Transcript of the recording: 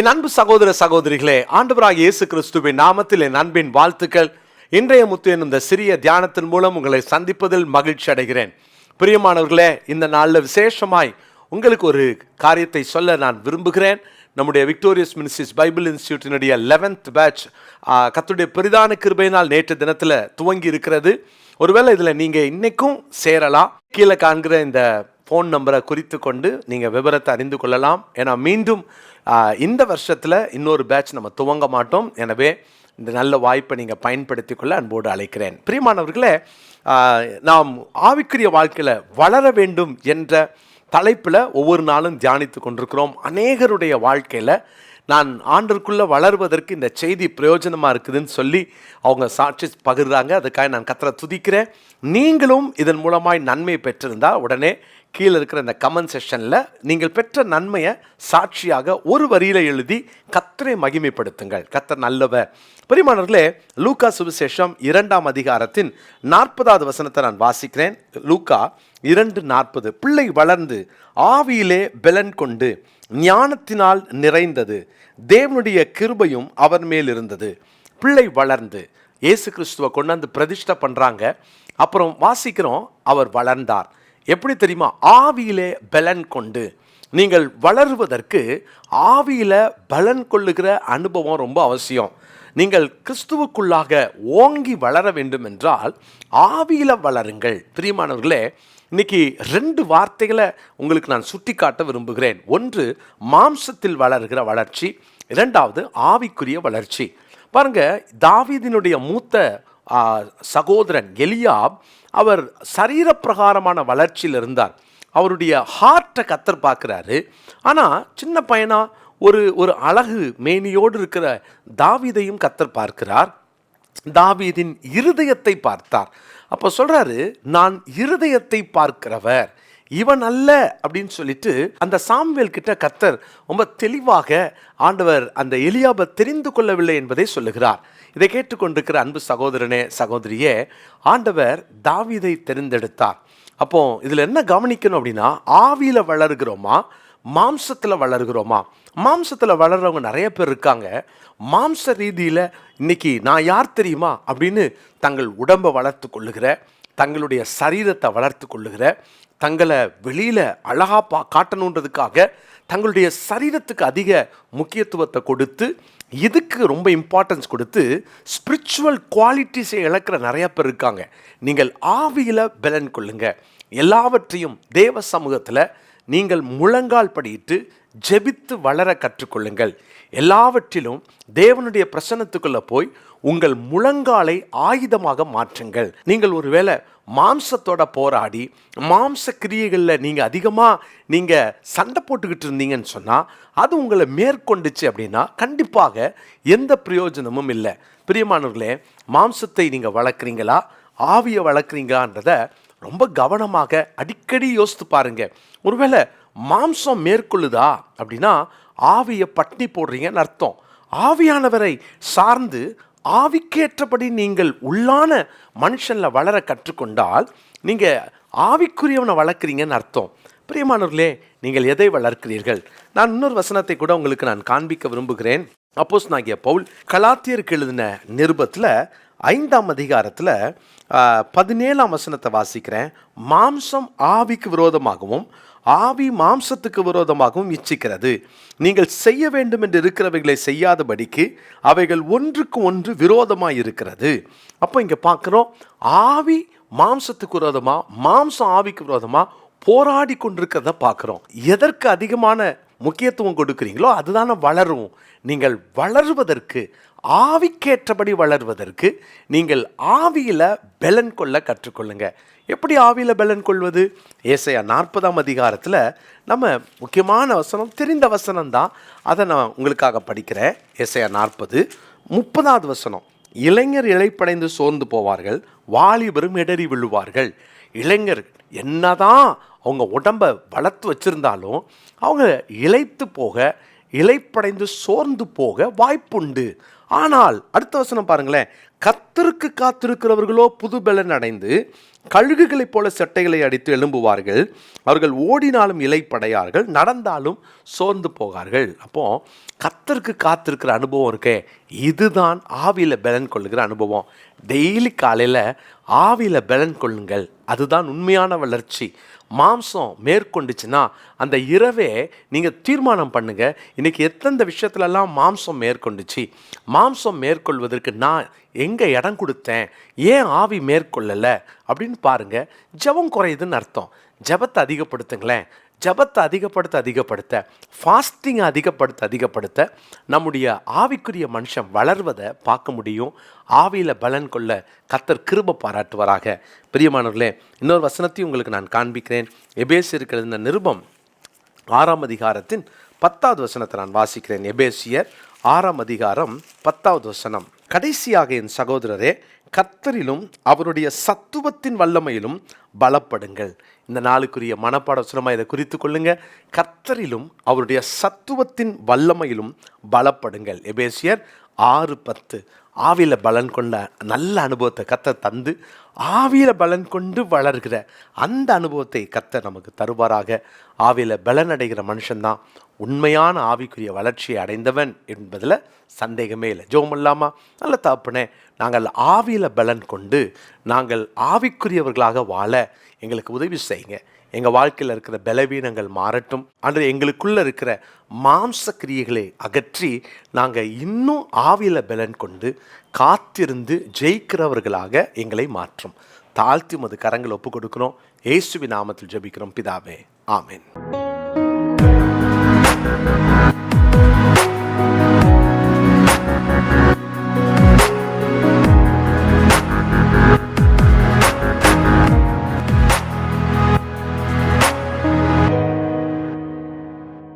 என் அன்பு சகோதர சகோதரிகளே, ஆண்டவராகிய இயேசு கிறிஸ்துவின் நாமத்தில் என் அன்பின் வாழ்த்துக்கள். இன்றைய முத்து என்னும் இந்த சிறிய தியானத்தின் மூலம் உங்களை சந்திப்பதில் மகிழ்ச்சி அடைகிறேன். பிரியமானவர்களே, இந்த நாளில் விசேஷமாய் உங்களுக்கு ஒரு காரியத்தை சொல்ல நான் விரும்புகிறேன். நம்முடைய விக்டோரியஸ் மினிஸ்ட்ரிஸ் பைபிள் இன்ஸ்டியூட்டினுடைய 11th பேட்ச் கர்த்தருடைய பெரிதான கிருபையினால் நேற்று தினத்தில் துவங்கி இருக்கிறது. ஒருவேளை இதில் நீங்கள் இன்னைக்கும் சேரலாம். கீழே காண்கிற இந்த ஃபோன் நம்பரை குறித்து கொண்டு நீங்கள் விவரத்தை அறிந்து கொள்ளலாம். ஏன்னா மீண்டும் இந்த வருஷத்தில் இன்னொரு பேட்ச் நம்ம துவங்க மாட்டோம். எனவே இந்த நல்ல வாய்ப்பை நீங்கள் பயன்படுத்தி கொள்ள அன்போடு அழைக்கிறேன். பிரியமானவர்களே, நாம் ஆவிக்குரிய வாழ்க்கையில் வளர வேண்டும் என்ற தலைப்பில் ஒவ்வொரு நாளும் தியானித்து கொண்டிருக்கிறோம். அநேகருடைய வாழ்க்கையில் நான் ஆண்டருக்குள்ளே வளர்வதற்கு இந்த செய்தி பிரயோஜனமாக இருக்குதுன்னு சொல்லி அவங்க சாட்சி பகிர்றாங்க. அதுக்காக நான் கர்த்தரை துதிக்கிறேன். நீங்களும் இதன் மூலமாய் நன்மை பெற்றிருந்தால் உடனே கீழே இருக்கிற இந்த கமெண்ட் செக்ஷனில் நீங்கள் பெற்ற நன்மையை சாட்சியாக ஒரு வரியில் எழுதி கர்த்தரை மகிமைப்படுத்துங்கள். கர்த்தர் நல்லவர். பிரியமானவர்களே, லூக்கா சுவிசேஷம் 2ஆம் அதிகாரத்தின் 40வது வசனத்தை நான் வாசிக்கிறேன். லூக்கா 2:40. பிள்ளை வளர்ந்து ஆவியிலே பெலன் கொண்டு ஞானத்தினால் நிறைந்தது, தேவனுடைய கிருபையும் அவர் மேல் இருந்தது. பிள்ளை வளர்ந்து இயேசு கிறிஸ்துவை கொண்டாந்து பிரதிஷ்டை பண்ணுறாங்க. அப்புறம் வாசிக்கிறோம், அவர் வளர்ந்தார். எப்படி தெரியுமா? ஆவியிலே பலன் கொண்டு. நீங்கள் வளருவதற்கு ஆவியில் பலன் கொள்ளுகிற அனுபவம் ரொம்ப அவசியம். நீங்கள் கிறிஸ்துவுக்குள்ளாக ஓங்கி வளர வேண்டும் என்றால் ஆவியில் வளருங்கள். பிரியமானவர்களே, இன்னைக்கு 2 வார்த்தைகளை உங்களுக்கு நான் சுட்டி காட்ட விரும்புகிறேன். ஒன்று மாம்சத்தில் வளர்கிற வளர்ச்சி, 2வது ஆவிக்குரிய வளர்ச்சி. பாருங்க, தாவீதினுடைய மூத்த சகோதரன் எலியாப், அவர் சரீரப்பிரகாரமான வளர்ச்சியில் இருந்தார். அவருடைய ஹார்ட்டை கர்த்தர் பார்க்குறாரு. ஆனால் சின்ன பையனா ஒரு அழகு மேனியோடு இருக்கிற தாவீதையும் கர்த்தர் பார்க்கிறார். தாவீதின் இருதயத்தை பார்த்தார். அப்போ சொல்கிறாரு, நான் இருதயத்தை பார்க்கிறவர் இவன் அல்ல அப்படின்னு சொல்லிட்டு அந்த சாமுவேல் கிட்ட கர்த்தர் ரொம்ப தெளிவாக ஆண்டவர் அந்த எலியாபை தெரிந்து கொள்ளவில்லை என்பதை சொல்லுகிறார். இதை கேட்டுக்கொண்டிருக்கிற அன்பு சகோதரனே சகோதரியே, ஆண்டவர் தாவீதை தெரிந்தெடுத்தார். அப்போ இதில் என்ன கவனிக்கணும் அப்படின்னா, ஆவியில் வளர்கிறோமா மாம்சத்தில் வளர்கிறோமா? மாம்சத்தில் வளர்கிறவங்க நிறைய பேர் இருக்காங்க. மாம்ச ரீதியில் இன்னைக்கு நான் யார் தெரியுமா அப்படின்னு தங்கள் உடம்பை வளர்த்து கொள்ளுகிற, தங்களுடைய சரீரத்தை வளர்த்து கொள்ளுகிற, தங்களை வெளியில் அழகாக காட்டணுன்றதுக்காக தங்களுடைய சரீரத்துக்கு அதிக முக்கியத்துவத்தை கொடுத்து, இதுக்கு ரொம்ப இம்பார்ட்டன்ஸ் கொடுத்து ஸ்பிரிச்சுவல் குவாலிட்டிஸை இழக்கிற நிறைய பேர் இருக்காங்க. நீங்கள் ஆவியில் பலன் கொள்ளுங்க. எல்லாவற்றையும் தேவ சமூகத்தில் நீங்கள் முழங்கால் படியிட்டு ஜெபித்து வளர கற்றுக்கொள்ளுங்கள். எல்லாவற்றிலும் தேவனுடைய பிரசன்னத்துக்குள்ளே போய் உங்கள் முழங்காலை ஆயுதமாக மாற்றுங்கள். நீங்கள் ஒருவேளை மாம்சத்தோட போராடி மாம்ச கிரியைகளில் நீங்கள் அதிகமாக சண்டை போட்டுக்கிட்டு இருந்தீங்கன்னு சொன்னால் அது உங்களை மேற்கொண்டுச்சு அப்படின்னா கண்டிப்பாக எந்த பிரயோஜனமும் இல்லை. பிரியமானவர்களே, மாம்சத்தை நீங்கள் வளர்க்குறீங்களா ஆவியை வளர்க்குறீங்களான்றதை ரொம்ப கவனமாக அடிக்கடி யோசித்து பாருங்க. ஒருவேளை மாம்சம் மேற்கொள்ளுதா அப்படின்னா ஆவியை பட்டினி போடுறீங்கன்னு அர்த்தம். ஆவியானவரை சார்ந்து ஆவிக்கேற்றபடி நீங்கள் உள்ளான மனுஷனில் வளர கற்றுக்கொண்டால் நீங்கள் ஆவிக்குரியவனை வளர்க்குறீங்கன்னு அர்த்தம். பிரியமானவர்களே, நீங்கள் எதை வளர்க்கிறீர்கள்? நான் இன்னொரு வசனத்தை கூட உங்களுக்கு நான் காண்பிக்க விரும்புகிறேன். அப்போஸ்தலனாகிய பவுல் கலாத்தியருக்கு எழுதின நிருபத்தில் 5ஆம் அதிகாரத்தில் 17ஆம் வசனத்தை வாசிக்கிறேன். மாம்சம் ஆவிக்கு விரோதமாகவும் ஆவி மாம்சத்துக்கு விரோதமாகவும் இச்சிக்கிறது. நீங்கள் செய்ய வேண்டும் என்று இருக்கிறவைகளை செய்யாதபடிக்கு அவைகள் ஒன்றுக்கு ஒன்று விரோதமாக இருக்கிறது. அப்போ இங்கே பார்க்குறோம், ஆவி மாம்சத்துக்கு விரோதமாக மாம்சம் ஆவிக்கு விரோதமாக போராடி கொண்டிருக்கிறத பார்க்குறோம். எதற்கு அதிகமான முக்கியத்துவம் கொடுக்குறீங்களோ அதுதானே வளரும். நீங்கள் வளருவதற்கு, ஆவிக்கேற்றபடி வளர்வதற்கு நீங்கள் ஆவியில் பலன் கொள்ள கற்றுக்கொள்ளுங்க. எப்படி ஆவியில் பலன் கொள்வது? ஏசாயா 40ஆம் அதிகாரத்தில் நம்ம முக்கியமான வசனம், தெரிந்த வசனம் தான், அதை நான் உங்களுக்காக படிக்கிறேன். ஏசாயா 40:30வது வசனம். இளைஞர் இளைப்படைந்து சோர்ந்து போவார்கள், வாலிபரும் இடறி விழுவார்கள். இளைஞர் என்னதான் அவங்க உடம்பை வளர்த்து வச்சுருந்தாலும் அவங்க இளைத்து போக, இளைப்படைந்து சோர்ந்து போக வாய்ப்புண்டு. ஆனால் அடுத்த வசனம் பாருங்களேன், கர்த்தருக்கு காத்திருக்கிறவர்களோ புது பலன் அடைந்து கழுகுகளைப் போல சட்டைகளை அடித்து எழும்புவார்கள். அவர்கள் ஓடினாலும் இளைப்படையார்கள், நடந்தாலும் சோர்ந்து போகார்கள். அப்போ கர்த்தருக்கு காத்திருக்கிற அனுபவம் இருக்கே, இதுதான் ஆவியில் பலன் கொள்ளுகிற அனுபவம். டெய்லி காலையில் ஆவியில் பலன் கொள்ளுங்கள், அதுதான் உண்மையான வளர்ச்சி. மாம்சம் மேற்கொண்டுச்சுன்னா அந்த இரவே நீங்கள் தீர்மானம் பண்ணுங்க, இன்னைக்கு எத்தனை விஷயத்துலலாம் மாம்சம் மேற்கொண்டுச்சு, மாம்சம் மேற்கொள்வதற்கு நான் எங்கே இடம் கொடுத்தேன், ஏன் ஆவி மேற்கொள்ளலை அப்படின்னு பாருங்க. ஜெபம் குறையுதுன்னு அர்த்தம். ஜெபத்தை அதிகப்படுத்துங்களேன். ஜெபத்தை அதிகப்படுத்த ஃபாஸ்டிங்கை அதிகப்படுத்த நம்முடைய ஆவிக்குரிய மனுஷன் வளர்வதை பார்க்க முடியும். ஆவியில் பலன் கொள்ள கர்த்தர் கிருபை பாராட்டுவாராக. பிரியமானவர்களே, இன்னொரு வசனத்தையும் உங்களுக்கு நான் காண்பிக்கிறேன். எபேசியர் இந்த நிருபம் 6ஆம் அதிகாரத்தின் 10வது வசனத்தை நான் வாசிக்கிறேன். எபேசியர் 6ஆம் அதிகாரம் 10வது வசனம். கடைசியாக என் சகோதரரே, கர்த்தரிலும் அவருடைய சத்துவத்தின் வல்லமையிலும் பலப்படுங்கள். இந்த நாளுக்குரிய மனப்பாட வசனமாக இதை குறித்து கொள்ளுங்க. கர்த்தரிலும் அவருடைய சத்துவத்தின் வல்லமையிலும் பலப்படுங்கள். எபேசியர் 6:10. ஆவியில் பலன் கொண்ட நல்ல அனுபவத்தை கர்த்தர் தந்து ஆவியில் பலன் கொண்டு வளர்கிற அந்த அனுபவத்தை கர்த்தர் நமக்கு தருவாராக. ஆவியில் பலன் அடைகிற மனுஷன்தான் உண்மையான ஆவிக்குரிய வளர்ச்சியை அடைந்தவன் என்பதில் சந்தேகமே இல்லை. ஜெபம் இல்லாமா? நல்ல தகப்பனே, நாங்கள் ஆவியில் பலன் கொண்டு நாங்கள் ஆவிக்குரியவர்களாக வாழ எங்களுக்கு உதவி செய்யுங்க. எங்கள் வாழ்க்கையில் இருக்கிற பலவீனங்கள் மாறட்டும். அன்று எங்களுக்குள்ளே இருக்கிற மாம்ச கிரியைகளை அகற்றி நாங்கள் இன்னும் ஆவியில் பலன் கொண்டு காத்திருந்து ஜெயிக்கிறவர்களாக எங்களை மாற்றும். தாழ்த்தி உமது கரங்களை ஒப்பு கொடுக்கிறோம். இயேசுவின் நாமத்தில் ஜெபிக்கிறோம் பிதாவே, ஆமென்.